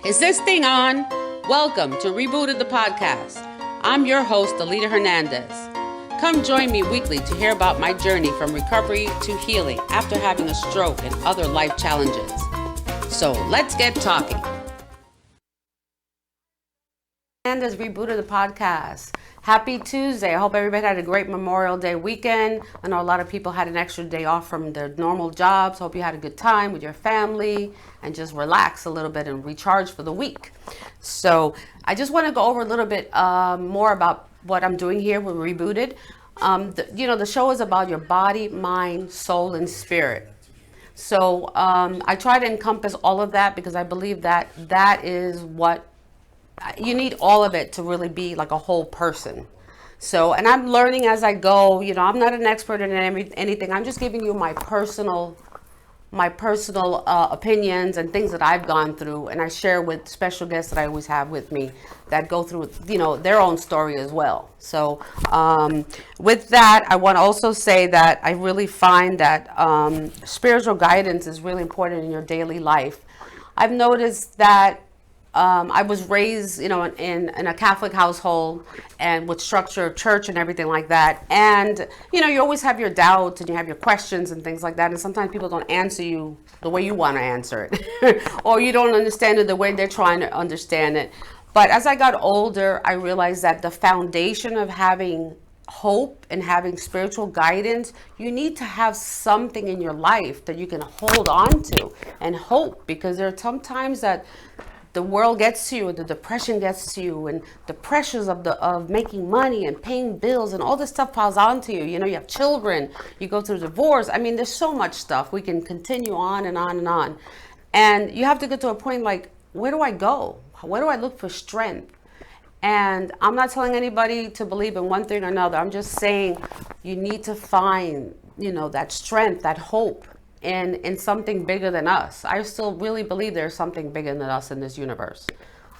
Is this thing on? Welcome to Rebooted the Podcast. I'm your host, Delita Hernandez. Come join me weekly to hear about my journey from recovery to healing after having a stroke and other life challenges. So let's get talking. Hernandez Rebooted the Podcast. Happy Tuesday. I hope everybody had a great Memorial Day weekend. I know a lot of people had an extra day off from their normal jobs. Hope you had a good time with your family and just relax a little bit and recharge for the week. So I just want to go over a little bit more about what I'm doing here with Rebooted. The show is about your body, mind, soul, and spirit. So I try to encompass all of that because I believe that that is what you need, all of it to really be like a whole person. So, and I'm learning as I go. I'm not an expert in anything. I'm just giving you my personal opinions and things that I've gone through, and I share with special guests that I always have with me that go through their own story as well. So with that, I want to also say that I really find that spiritual guidance is really important in your daily life. I've noticed that I was raised, in a Catholic household and with structure of church and everything like that. And, you always have your doubts and you have your questions and things like that. And sometimes people don't answer you the way you want to answer it or you don't understand it the way they're trying to understand it. But as I got older, I realized that the foundation of having hope and having spiritual guidance, you need to have something in your life that you can hold on to and hope, because there are some times that the world gets to you, and the depression gets to you, and the pressures of making money and paying bills and all this stuff piles onto you. You have children, you go through divorce. I mean, there's so much stuff. We can continue on and on and on. And you have to get to a point like, where do I go? Where do I look for strength? And I'm not telling anybody to believe in one thing or another. I'm just saying you need to find, that strength, that hope in something bigger than us. I still really believe there's something bigger than us in this universe.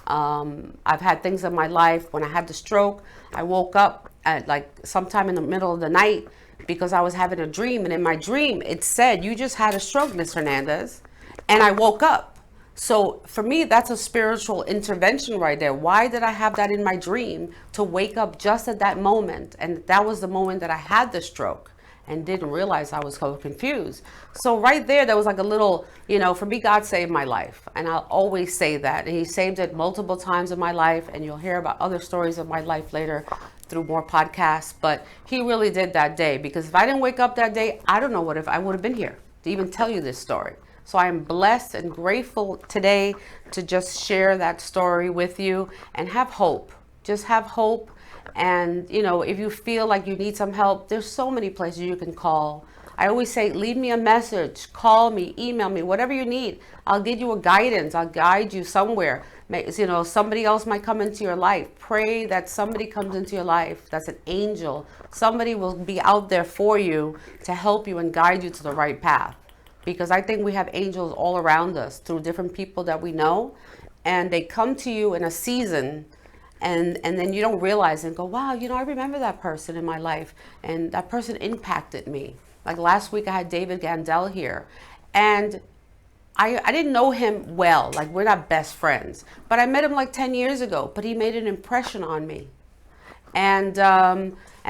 I've had things in my life. When I had the stroke, I woke up at sometime in the middle of the night because I was having a dream. And in my dream, it said, "You just had a stroke, Ms. Hernandez." And I woke up. So for me, that's a spiritual intervention right there. Why did I have that in my dream to wake up just at that moment? And that was the moment that I had the stroke and didn't realize I was so confused. So right there was like a little, for me, God saved my life. And I'll always say that. And he saved it multiple times in my life. And you'll hear about other stories of my life later through more podcasts. But he really did that day, because if I didn't wake up that day, I don't know if I would have been here to even tell you this story. So I am blessed and grateful today to just share that story with you and have hope. Just have hope. And, if you feel like you need some help, there's so many places you can call. I always say, leave me a message, call me, email me, whatever you need. I'll give you a guidance. I'll guide you somewhere. Somebody else might come into your life. Pray that somebody comes into your life that's an angel. Somebody will be out there for you to help you and guide you to the right path. Because I think we have angels all around us through different people that we know. And they come to you in a season. And then you don't realize and go, wow, I remember that person in my life, and that person impacted me. Like last week I had David Gandel here, and I didn't know him well. Like, we're not best friends, but I met him like 10 years ago, but he made an impression on me. And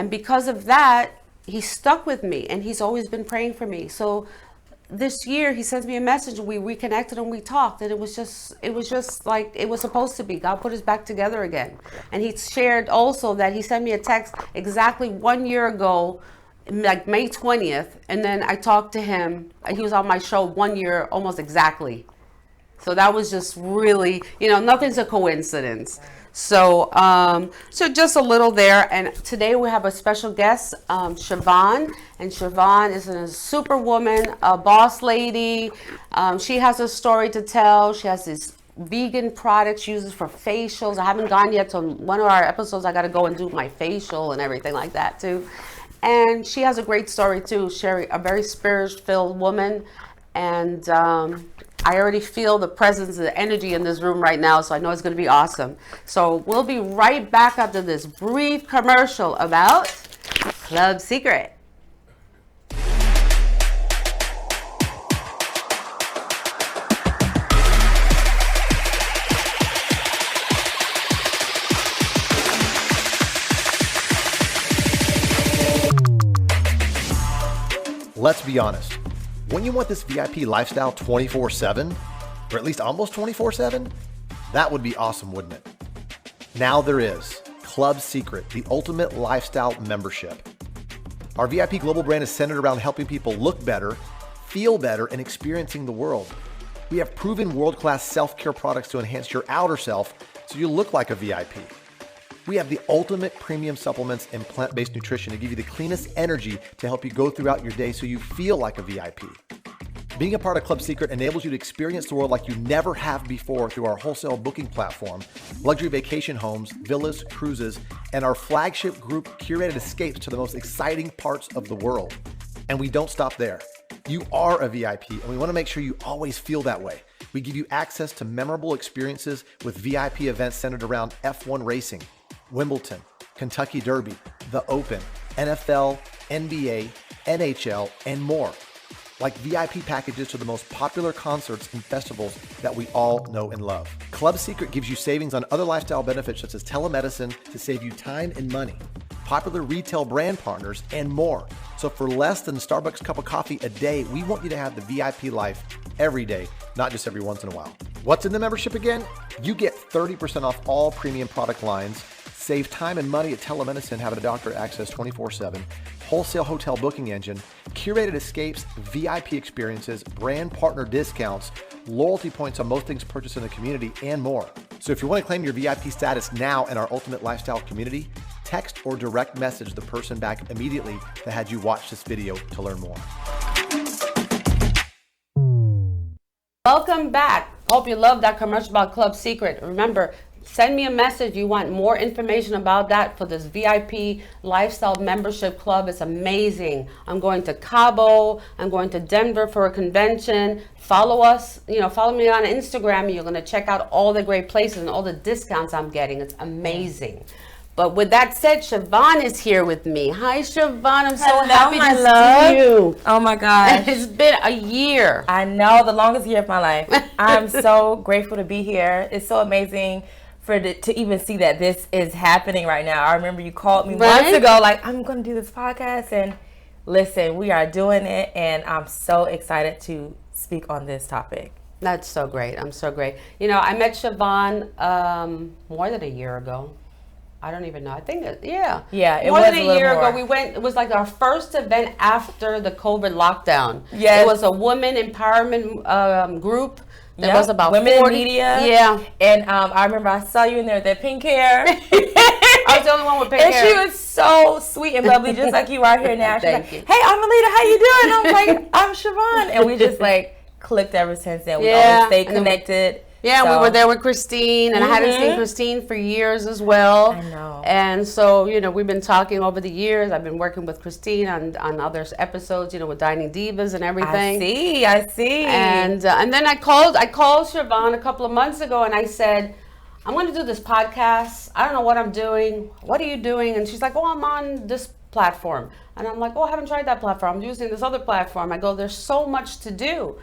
because of that, he stuck with me, and he's always been praying for me. So this year he sends me a message, we reconnected and we talked, and it was just like it was supposed to be. God put us back together again. And he shared also that he sent me a text exactly 1 year ago, like May 20th, and then I talked to him, he was on my show 1 year almost exactly. So that was just really, nothing's a coincidence. So just a little there. And today we have a special guest, Shavon. And Shavon is a superwoman, a boss lady. She has a story to tell. She has this vegan products she uses for facials. I haven't gone yet to one of our episodes. I got to go and do my facial and everything like that too. And she has a great story too. Sherry, a very spirit-filled woman. And I already feel the presence of the energy in this room right now, so I know it's going to be awesome. So we'll be right back after this brief commercial about Club Secret. Let's be honest. When you want this VIP lifestyle 24/7, or at least almost 24/7, that would be awesome, wouldn't it? Now there is Club Secret, the ultimate lifestyle membership. Our VIP global brand is centered around helping people look better, feel better, and experiencing the world. We have proven world-class self-care products to enhance your outer self so you look like a VIP. We have the ultimate premium supplements and plant-based nutrition to give you the cleanest energy to help you go throughout your day so you feel like a VIP. Being a part of Club Secret enables you to experience the world like you never have before through our wholesale booking platform, luxury vacation homes, villas, cruises, and our flagship group curated escapes to the most exciting parts of the world. And we don't stop there. You are a VIP, and we want to make sure you always feel that way. We give you access to memorable experiences with VIP events centered around F1 racing, Wimbledon, Kentucky Derby, the Open, NFL, NBA, NHL, and more. Like VIP packages to the most popular concerts and festivals that we all know and love. Club Secret gives you savings on other lifestyle benefits such as telemedicine to save you time and money, popular retail brand partners, and more. So for less than a Starbucks cup of coffee a day, we want you to have the VIP life every day, not just every once in a while. What's in the membership again? You get 30% off all premium product lines, save time and money at telemedicine, having a doctor access 24/7, wholesale hotel booking engine, curated escapes, VIP experiences, brand partner discounts, loyalty points on most things purchased in the community, and more. So if you want to claim your VIP status now in our Ultimate Lifestyle community, text or direct message the person back immediately that had you watch this video to learn more. Welcome back. Hope you love that commercial about Club Secret. Remember, send me a message. You want more information about that for this VIP lifestyle membership club. It's amazing. I'm going to Cabo. I'm going to Denver for a convention. Follow us. Follow me on Instagram. You're going to check out all the great places and all the discounts I'm getting. It's amazing. But with that said, Shavon is here with me. Hi, Shavon. I'm so happy to see you. Oh, my gosh. It's been a year. I know, the longest year of my life. I'm so grateful to be here. It's so amazing to even see that this is happening right now. I remember you called me months ago, like, I'm going to do this podcast. And listen, we are doing it. And I'm so excited to speak on this topic. That's so great. I'm so great. I met Shavon more than a year ago. I don't even know. I think, yeah. Yeah, it more was than a year ago. We went, it was like our first event after the COVID lockdown. Yes. It was a women empowerment group. There was about women 40, in media. Yeah. And I remember I saw you in there with that pink hair. I was the only one with pink hair. And she was so sweet and bubbly, just like you are here now. She's Thank like, you. hey, I'm Alita, how you doing? I was like, I'm Siobhan. And we just clicked ever since then. We always stayed connected. Yeah, so. We were there with Christine, and I hadn't seen Christine for years as well. I know. And so, we've been talking over the years. I've been working with Christine on other episodes, with Dining Divas and everything. I see. And then I called Siobhan a couple of months ago, and I said, I'm going to do this podcast. I don't know what I'm doing. What are you doing? And she's like, oh, I'm on this platform. And I'm like, oh, I haven't tried that platform. I'm using this other platform. I go, there's so much to do.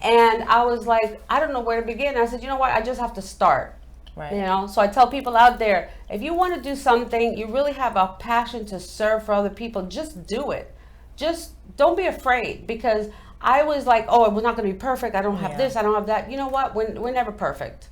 And I was like, I don't know where to begin. I said, you know what? I just have to start. Right. So I tell people out there, if you want to do something, you really have a passion to serve for other people, just do it. Just don't be afraid, because I was like, oh, we're not going to be perfect. I don't have this. I don't have that. You know what? We're never perfect.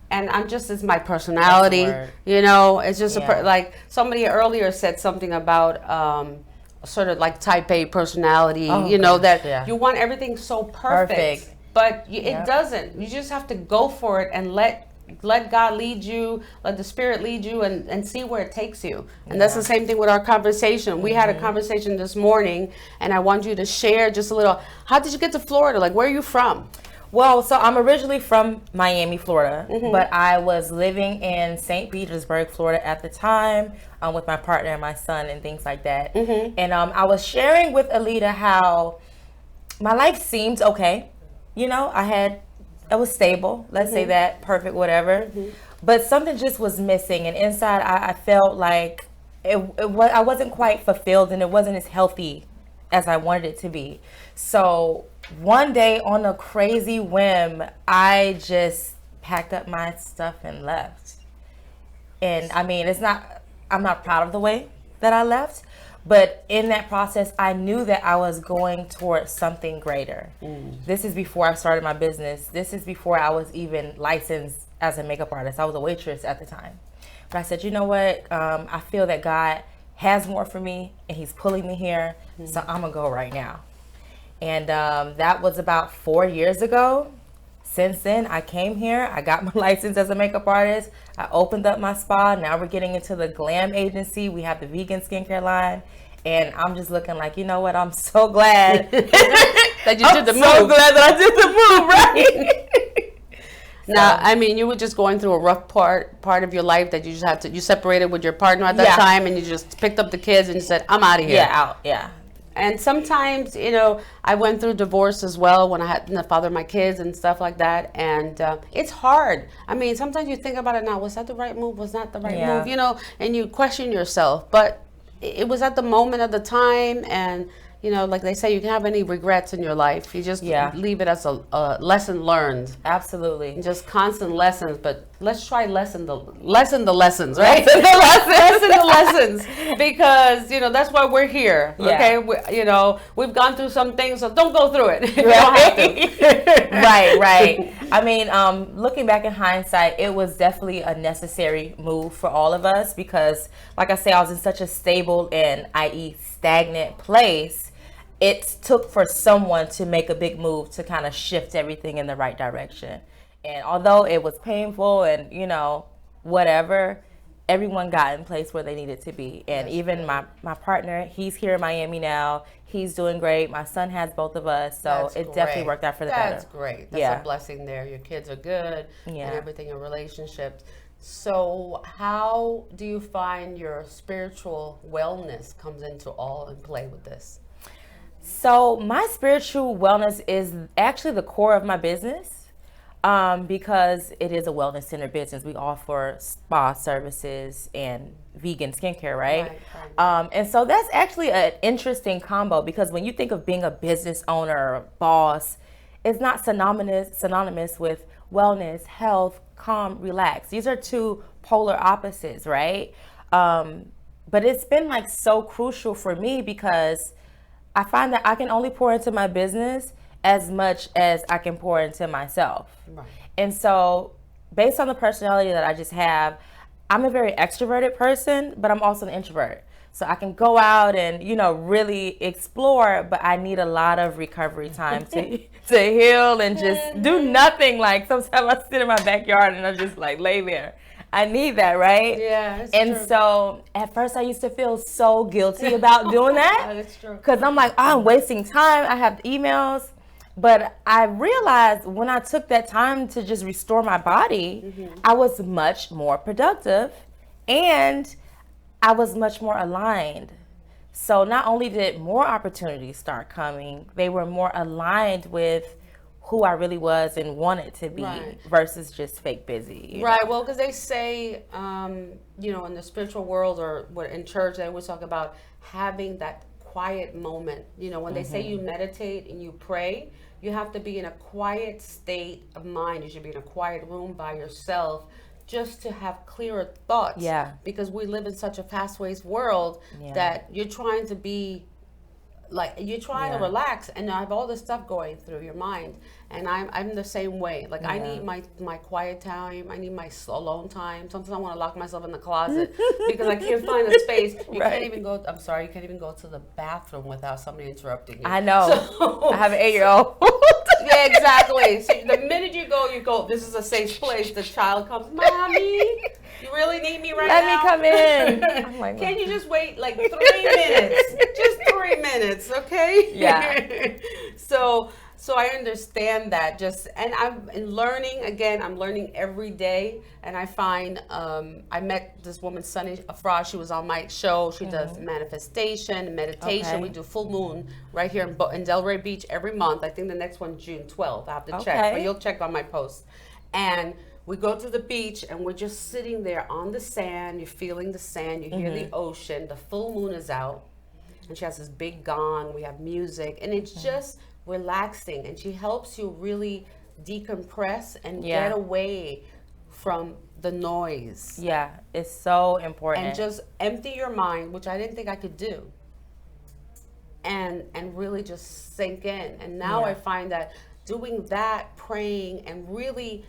And it's my personality, it's just like somebody earlier said something about sort of like type A personality, that you want everything so perfect. But it doesn't. You just have to go for it and let God lead you, let the Spirit lead you, and see where it takes you. And that's the same thing with our conversation. We had a conversation this morning, and I want you to share just a little. How did you get to Florida? Like, where are you from? Well, so I'm originally from Miami, Florida, but I was living in St. Petersburg, Florida at the time with my partner and my son and things like that. And I was sharing with Alita how my life seemed okay. I was stable, let's say that, perfect, whatever. But something just was missing. And inside, I felt like I wasn't quite fulfilled, and it wasn't as healthy as I wanted it to be. So one day, on a crazy whim, I just packed up my stuff and left. And I mean, I'm not proud of the way that I left, But in that process, I knew that I was going towards something greater. This is before I started my business. This is before I was even licensed as a makeup artist. I was a waitress at the time. But I said, you know what? I feel that God has more for me and he's pulling me here. So I'm going to go right now. And that was about 4 years ago. Since then, I came here. I got my license as a makeup artist. I opened up my spa. Now we're getting into the glam agency. We have the vegan skincare line. And I'm just looking like, you know what? I'm so glad that you did the move. I'm so glad that I did the move, right? Now, I mean, you were just going through a rough part of your life that you just had to, you separated with your partner at that time, and you just picked up the kids and you said, I'm out of here. Yeah. And sometimes, you know, I went through divorce as well when I had the father of my kids and stuff like that. And it's hard. I mean, sometimes you think about it now, was that the right move? Was that the right move? You know, and you question yourself. But it was at the moment of the time. And, you know, like they say, you can have any regrets in your life. You just leave it as a lesson learned. Absolutely. Just constant lessons. But let's try lessen the lessons, right? Lessen the lessons. Because, you know, that's why we're here. Okay? You know, we've gone through some things, so don't go through it. You don't have to. Right. I mean, looking back in hindsight, it was definitely a necessary move for all of us because, like I say, I was in such a stable and, i.e., stagnant place. It took for someone to make a big move to kind of shift everything in the right direction. And although it was painful and, you know, whatever, everyone got in place where they needed to be. And even my partner, he's here in Miami now. He's doing great. My son has both of us. So it definitely worked out for the better. That's great. That's a blessing there. Your kids are good and everything in relationships. So how do you find your spiritual wellness comes into all in play with this? So my spiritual wellness is actually the core of my business because it is a wellness center business. We offer spa services and vegan skincare, right? And so that's actually an interesting combo because when you think of being a business owner or a boss, it's not synonymous with wellness, health, calm, relax. These are two polar opposites, right? But it's been like so crucial for me because I find that I can only pour into my business as much as I can pour into myself. Right. And so based on the personality that I just have, I'm a very extroverted person, but I'm also an introvert. So I can go out and, you know, really explore, but I need a lot of recovery time to heal and just do nothing. Like sometimes I sit in my backyard and I just like lay there. I need that, right? Yeah, and true. So at first I used to feel so guilty about doing that. That's true. Because I'm like, oh, I'm wasting time. I have emails. But I realized when I took that time to just restore my body, I was much more productive and I was much more aligned. So not only did more opportunities start coming, they were more aligned with who I really was and wanted to be versus just fake busy. Right. Know? Well, because they say, you know, in the spiritual world or in church, they always talk about having that quiet moment. You know, when they say you meditate and you pray, you have to be in a quiet state of mind. You should be in a quiet room by yourself just to have clearer thoughts. Yeah. Because we live in such a fast-paced world that you're trying to be like, you're trying to relax and have all this stuff going through your mind. And I'm the same way. Like I need my quiet time. I need my alone time. Sometimes I want to lock myself in the closet because I can't find a space. You can't even go, I'm sorry, you can't even go to the bathroom without somebody interrupting you. I know. So, I have an 8-year-old. Yeah, exactly. So the minute you go, this is a safe place. The child comes, Mommy, you really need me right now? Let me come in. I'm like, can you just wait like 3 minutes? Just 3 minutes, okay? Yeah. So I understand that and I'm learning every day. And I find, I met this woman, Sunny Afra. She was on my show. She does manifestation, meditation. We do full moon right here in Delray Beach every month. I think the next one's June 12th. I have to check, but you'll check on my post. And we go to the beach and we're just sitting there on the sand. You're feeling the sand. You hear the ocean. The full moon is out. And she has this big gong. We have music. And it's just relaxing, and she helps you really decompress and get away from the noise. Yeah, it's so important. And just empty your mind, which I didn't think I could do. and really just sink in. And now Yeah. I find that doing that, praying, and really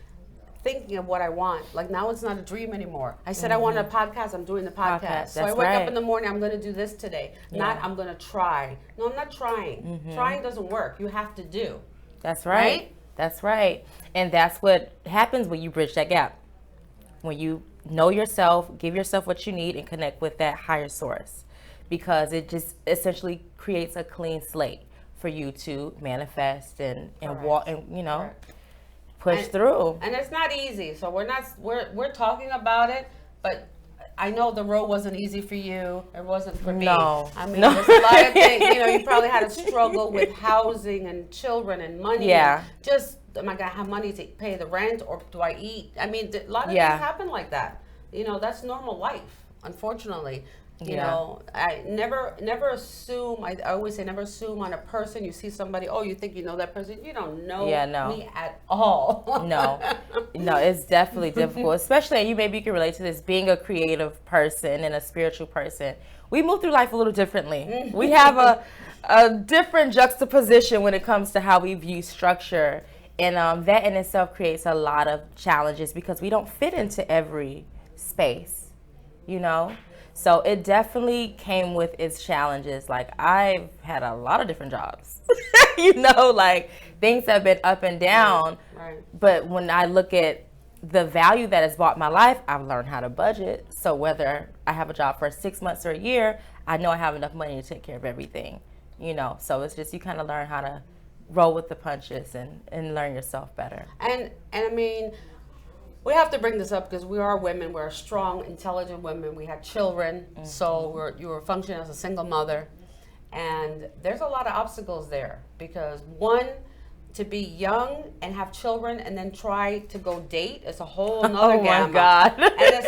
thinking of what I want. Like now it's not a dream anymore. I said I wanted a podcast, I'm doing the podcast. So I That's wake up right. in the morning, I'm gonna do this today. Not I'm gonna try. No, I'm not trying. Trying doesn't work. You have to do. That's right. Right? That's right. And that's what happens when you bridge that gap. When you know yourself, give yourself what you need, and connect with that higher source. Because it just essentially creates a clean slate for you to manifest and walk and, you know, push through. And it's not easy. So we're talking about it, but I know the road wasn't easy for you. It wasn't for me. No. I mean, there's a lot of things, you know, you probably had to struggle with housing and children and money. Yeah. And just, am I going to have money to pay the rent, or do I eat? I mean, a lot of things happen like that. You know, that's normal life, unfortunately. You know, I never assume. I always say never assume on a person. You see somebody, oh, you think you know that person. You don't know me at all. No, it's definitely difficult, especially, and maybe you can relate to this, being a creative person and a spiritual person. We move through life a little differently. We have a different juxtaposition when it comes to how we view structure. And that in itself creates a lot of challenges because we don't fit into every space, you know? So it definitely came with its challenges. Like, I've had a lot of different jobs, you know, like things have been up and down. Right. But when I look at the value that has bought my life, I've learned how to budget. So whether I have a job for 6 months or a year, I know I have enough money to take care of everything, you know? So it's just, you kind of learn how to roll with the punches and learn yourself better. And I mean, we have to bring this up because we are women. We're strong, intelligent women. We had children, so you were functioning as a single mother, and there's a lot of obstacles there because one, to be young and have children and then try to go date is a whole nother gamma. My God. And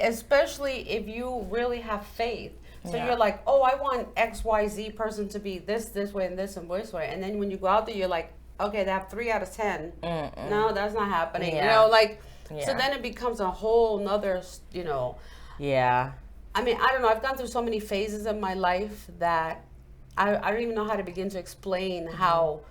especially if you really have faith. So you're like, oh, I want XYZ person to be this way and this way. And then when you go out there, you're like, okay, they have 3 out of 10. No, that's not happening. You know, like, so then it becomes a whole nother, you know. Yeah. I mean, I don't know. I've gone through so many phases of my life that I don't even know how to begin to explain how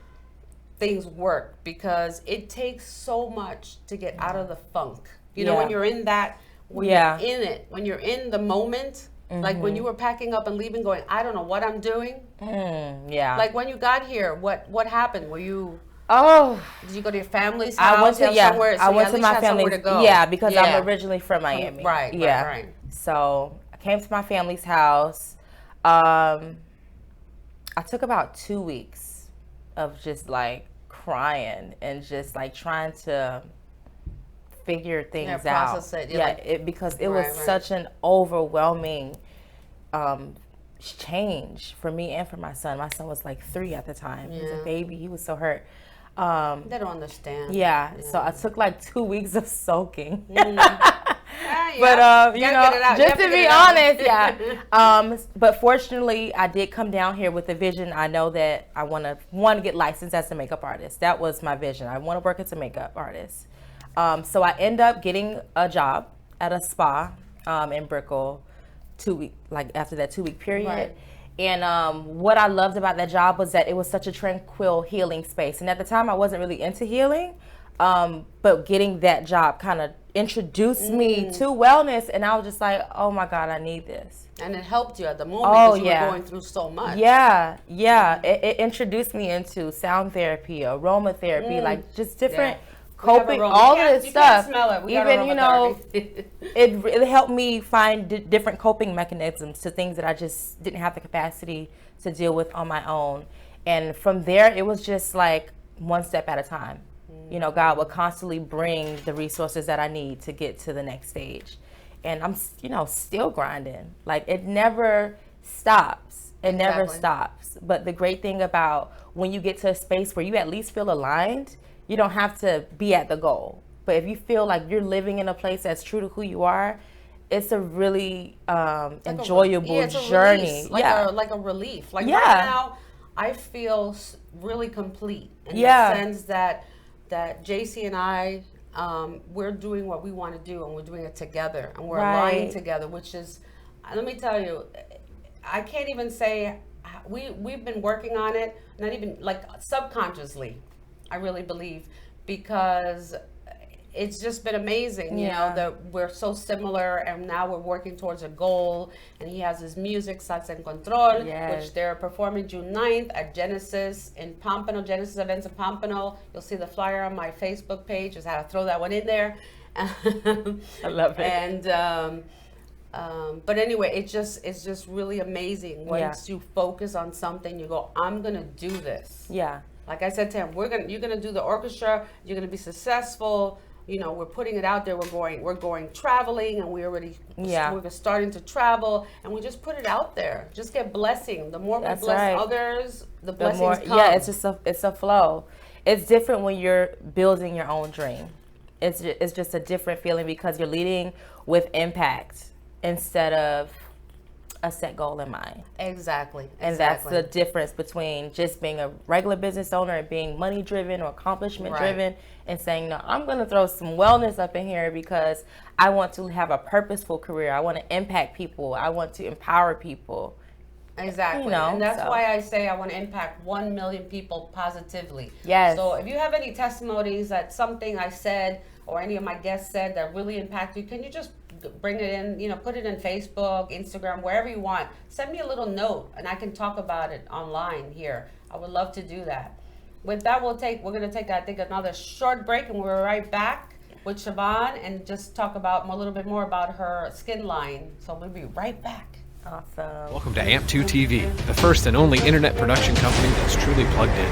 things work because it takes so much to get out of the funk. You know, when you're in that, when you're in it, when you're in the moment. Like when you were packing up and leaving going, I don't know what I'm doing. Like when you got here, what happened? Were you, did you go to your family's house? I went to, somewhere, so I went to my family family's, because I'm originally from Miami. Right. So I came to my family's house. I took about 2 weeks of just like crying and just like trying to figure things out. Process it. Because it was such an overwhelming change for me and for my son. My son was like 3 at the time. He was a baby. He was so hurt. They don't understand. So I took like 2 weeks of soaking. But you know, just to be honest, but fortunately, I did come down here with a vision. I know that I want to get licensed as a makeup artist. That was my vision. I want to work as a makeup artist. So I end up getting a job at a spa in Brickell after that 2 week period. Right. And what I loved about that job was that it was such a tranquil healing space. And at the time I wasn't really into healing, but getting that job kind of introduced me to wellness. And I was just like, oh my God, I need this. And it helped you at the moment because you were going through so much. It introduced me into sound therapy, aromatherapy, like just different coping, all of this stuff. Can't smell it. Even, you know, it helped me find different coping mechanisms to things that I just didn't have the capacity to deal with on my own. And from there, it was just like one step at a time. You know, God would constantly bring the resources that I need to get to the next stage. And I'm, you know, still grinding. Like, it never stops. It never stops. But the great thing about when you get to a space where you at least feel aligned, you don't have to be at the goal. But if you feel like you're living in a place that's true to who you are, it's a really enjoyable journey. Like a relief. Like right now, I feel really complete in the sense that JC and I, we're doing what we want to do, and we're doing it together, and we're aligned together, which is, let me tell you, I can't even say we've been working on it, not even like subconsciously, I really believe, because it's just been amazing, you know, that we're so similar, and now we're working towards a goal. And he has his music, Salsa en Control, which they're performing June 9th at Genesis in Pompano, Genesis Events in Pompano. You'll see the flyer on my Facebook page. Just had to throw that one in there. I love it. And but anyway, it's just really amazing once you focus on something. You go, I'm gonna do this. Yeah. Like I said to him, you're gonna do the orchestra. You're gonna be successful. You know, we're putting it out there. We're going traveling, and we're starting to travel, and we just put it out there. Just get blessing. The more we bless others, the blessings come. Yeah, it's a flow. It's different when you're building your own dream. It's just a different feeling because you're leading with impact instead of a set goal in mind. Exactly. And that's the difference between just being a regular business owner and being money driven or accomplishment driven, and saying, no, I'm going to throw some wellness up in here because I want to have a purposeful career. I want to impact people. I want to empower people. Exactly. You know, and that's why I say I want to impact 1 million people positively. Yes. So if you have any testimonies that something I said or any of my guests said that really impacted you, can you just bring it in, you know, put it in Facebook, Instagram, wherever you want. Send me a little note and I can talk about it online here. I would love to do that. With that, we're going to take, I think, another short break, and we're right back with Shavon and just talk about a little bit more about her skin line. So we'll be right back. Awesome. Welcome to AMP2 TV, the first and only internet production company that's truly plugged in.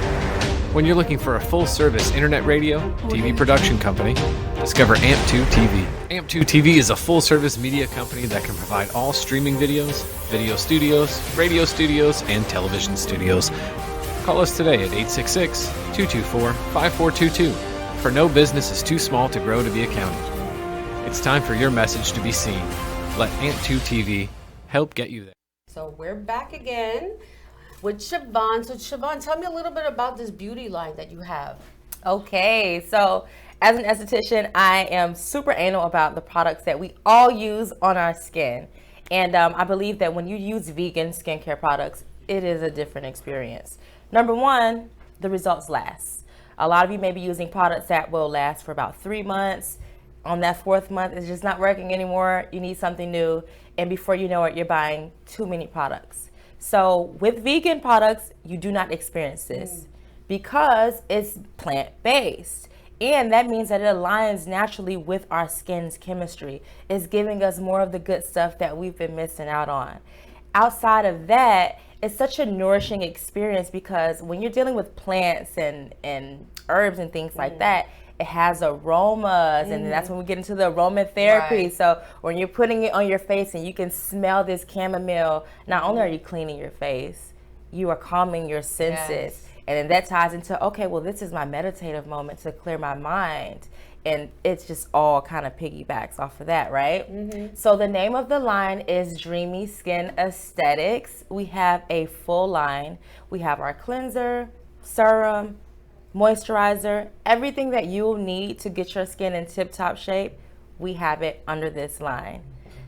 When you're looking for a full-service internet radio, TV production company, discover AMP2 TV. AMP2 TV is a full-service media company that can provide all streaming videos, video studios, radio studios, and television studios. Call us today at 866-224-5422, for no business is too small to grow to be accounted. It's time for your message to be seen. Let AMP2 TV help get you there. So we're back again with Shavon. So Shavon, tell me a little bit about this beauty line that you have. Okay, so as an esthetician, I am super anal about the products that we all use on our skin. And I believe that when you use vegan skincare products, it is a different experience. Number one, the results last. A lot of you may be using products that will last for about 3 months. On that 4th month, it's just not working anymore. You need something new. And before you know it, you're buying too many products. So with vegan products, you do not experience this because it's plant-based. And that means that it aligns naturally with our skin's chemistry. It's giving us more of the good stuff that we've been missing out on. Outside of that, it's such a nourishing experience because when you're dealing with plants and herbs and things like that, it has aromas, and that's when we get into the aromatherapy. Right. So when you're putting it on your face and you can smell this chamomile, not only are you cleaning your face, you are calming your senses. Yes. And then that ties into, okay, well, this is my meditative moment to clear my mind. And it's just all kind of piggybacks off of that, right? So the name of the line is Dreamy Skin Aesthetics. We have a full line. We have our cleanser, serum, moisturizer, everything that you'll need to get your skin in tip-top shape, we have it under this line.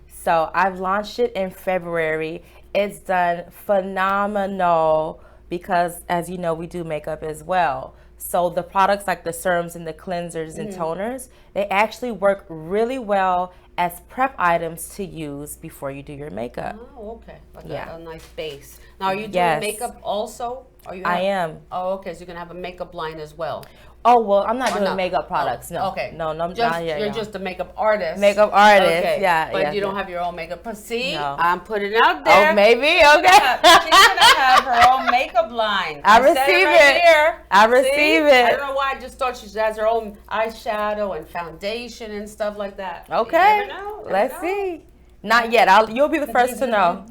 So I've launched it in February. It's done phenomenal because, as you know, we do makeup as well. So the products like the serums and the cleansers and toners, they actually work really well as prep items to use before you do your makeup. Oh, okay. Like a nice base. Now, are you doing makeup also? I am. Oh, okay. So you're going to have a makeup line as well. Oh, well, I'm not doing makeup products. No. Okay. No, You're just a makeup artist. Makeup artist. Okay. Yeah. But you don't have your own makeup. See, I'm putting it out there. Oh, maybe. Okay. She's going to have her own makeup line. I receive it. Here. I receive it. I don't know why. I just thought she has her own eyeshadow and foundation and stuff like that. Okay. You never know. Let's see. Not yet. You'll be the first to know.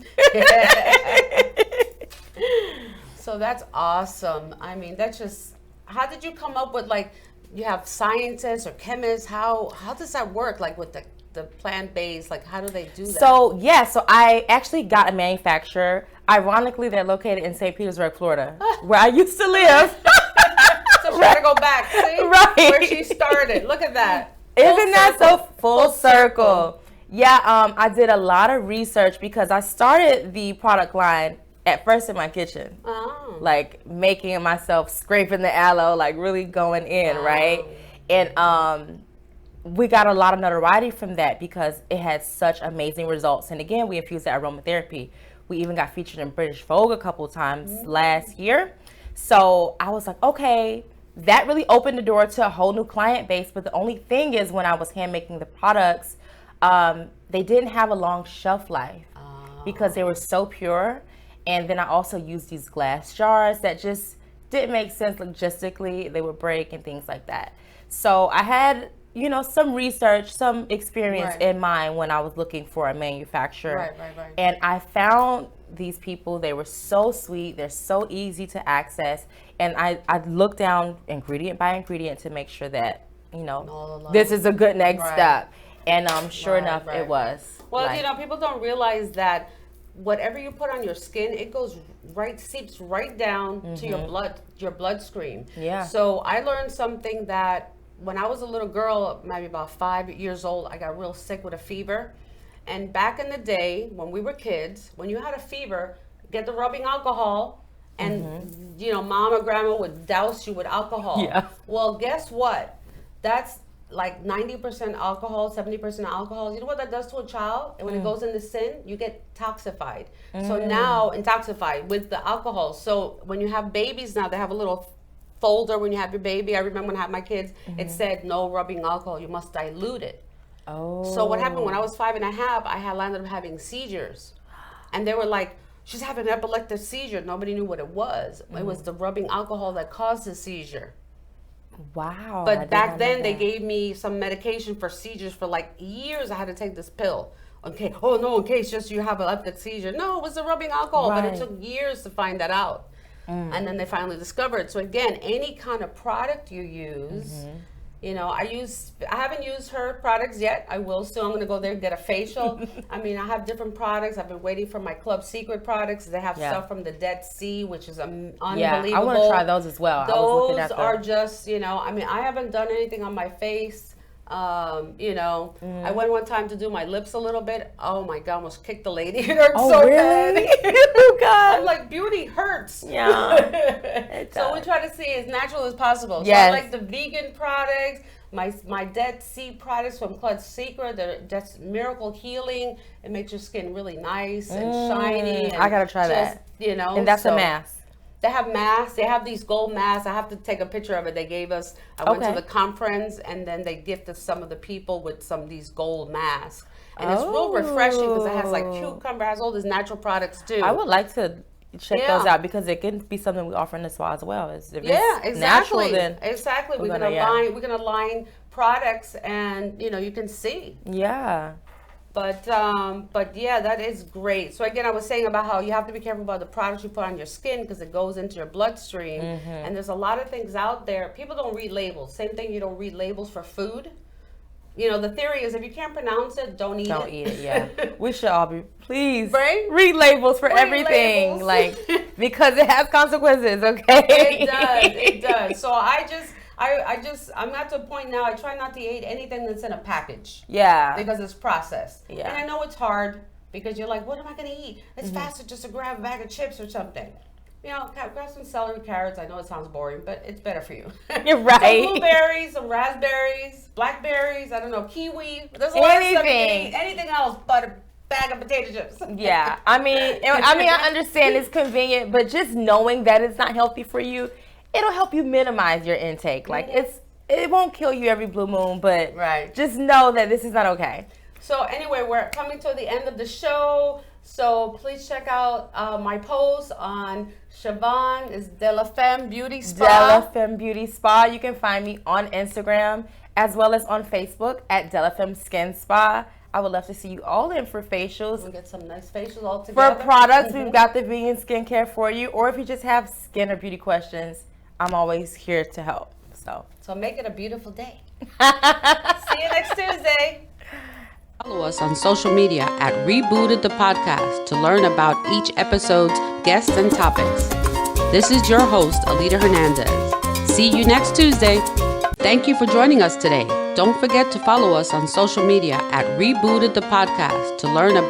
So that's awesome. I mean, that's just, how did you come up with, like, you have scientists or chemists, how does that work, like with the plant-based, like how do they do that? So I actually got a manufacturer. Ironically, they're located in St. Petersburg, Florida, where I used to live. So she got to go back, see? Right. Where she started. Look at that. Isn't that so full circle? Yeah, I did a lot of research because I started the product line at first in my kitchen. Oh. Like making myself, scraping the aloe, like really going in, right? And we got a lot of notoriety from that because it had such amazing results. And again, we infused that aromatherapy. We even got featured in British Vogue a couple of times last year. So I was like, okay, that really opened the door to a whole new client base. But the only thing is, when I was hand making the products, they didn't have a long shelf life because they were so pure. And then I also used these glass jars that just didn't make sense logistically. They would break and things like that. So I had, you know, some research, some experience in mind when I was looking for a manufacturer. Right. And I found these people. They were so sweet. They're so easy to access. And I looked down ingredient by ingredient to make sure that, you know, this is a good next step. And sure enough, it was. Well, like, you know, people don't realize that whatever you put on your skin, it goes seeps right down to your bloodstream. Yeah. So I learned something that when I was a little girl, maybe about 5 years old, I got real sick with a fever. And back in the day, when we were kids, when you had a fever, get the rubbing alcohol, and you know, mom or grandma would douse you with alcohol. Yeah. Well, guess what? That's like 90% alcohol, 70% alcohol. You know what that does to a child? And when it goes in the sin, you get toxified. So now, intoxicated with the alcohol. So when you have babies now, they have a little folder when you have your baby. I remember when I had my kids, it said no rubbing alcohol. You must dilute it. Oh. So what happened when I was 5 and a half, I had landed up having seizures. And they were like, she's having an epileptic seizure. Nobody knew what it was. It was the rubbing alcohol that caused the seizure. Wow. But back then they gave me some medication for seizures for like years. I had to take this pill. Okay. Oh no, in case just you have an epileptic seizure. No, it was the rubbing alcohol, but it took years to find that out. And then they finally discovered. So again, any kind of product you use, you know, I haven't used her products yet. I will soon. I'm going to go there and get a facial. I mean, I have different products. I've been waiting for my Club Secret products. They have stuff from the Dead Sea, which is unbelievable. Yeah, I want to try those as well. Those are just, you know, I mean, I haven't done anything on my face. You know, I went one time to do my lips a little bit. Oh my God, almost kicked the lady. It hurt so really? bad. Oh God. I'm like, beauty hurts. Yeah. So we try to see as natural as possible. Yes. So I like the vegan products, my Dead Sea products from Club Secret. They're just miracle healing. It makes your skin really nice and shiny. And I gotta try that. You know, and that's a mask. They have masks. They have these gold masks. I have to take a picture of it. They gave us. I went to the conference, and then they gifted some of the people with some of these gold masks. And it's real refreshing because it has like cucumber, has all these natural products too. I would like to check those out because it can be something we offer in the spa as well. If exactly. It's natural, then exactly. We're gonna line products, and you know, you can see. Yeah. But yeah, that is great. So again, I was saying about how you have to be careful about the products you put on your skin because it goes into your bloodstream. And there's a lot of things out there. People don't read labels. Same thing, you don't read labels for food. You know, the theory is if you can't pronounce it, don't eat it. Don't eat it, yeah. We should all be, please, right? Read labels for everything. Labels. Like, because it has consequences, okay? It does. So I'm not to a point now, I try not to eat anything that's in a package. Yeah. Because it's processed. Yeah. And I know it's hard because you're like, what am I going to eat? It's faster just to grab a bag of chips or something. You know, grab some celery, carrots. I know it sounds boring, but it's better for you. You're right. Some blueberries, some raspberries, blackberries, I don't know, kiwi. There's a lot of stuff you can eat. Anything else but a bag of potato chips. Yeah. I mean, I understand it's convenient, but just knowing that it's not healthy for you, it'll help you minimize your intake. Like it won't kill you every blue moon, but just know that this is not okay. So anyway, we're coming to the end of the show. So please check out my post on Shavon is Dela Femme Beauty Spa. Dela Femme Beauty Spa. You can find me on Instagram as well as on Facebook at Dela Femme Skin Spa. I would love to see you all in for facials. We'll get some nice facials all together. For products, we've got the vegan skincare for you. Or if you just have skin or beauty questions, I'm always here to help. So make it a beautiful day. See you next Tuesday. Follow us on social media at Rebooted the Podcast to learn about each episode's guests and topics. This is your host, Alita Hernandez. See you next Tuesday. Thank you for joining us today. Don't forget to follow us on social media at Rebooted the Podcast to learn about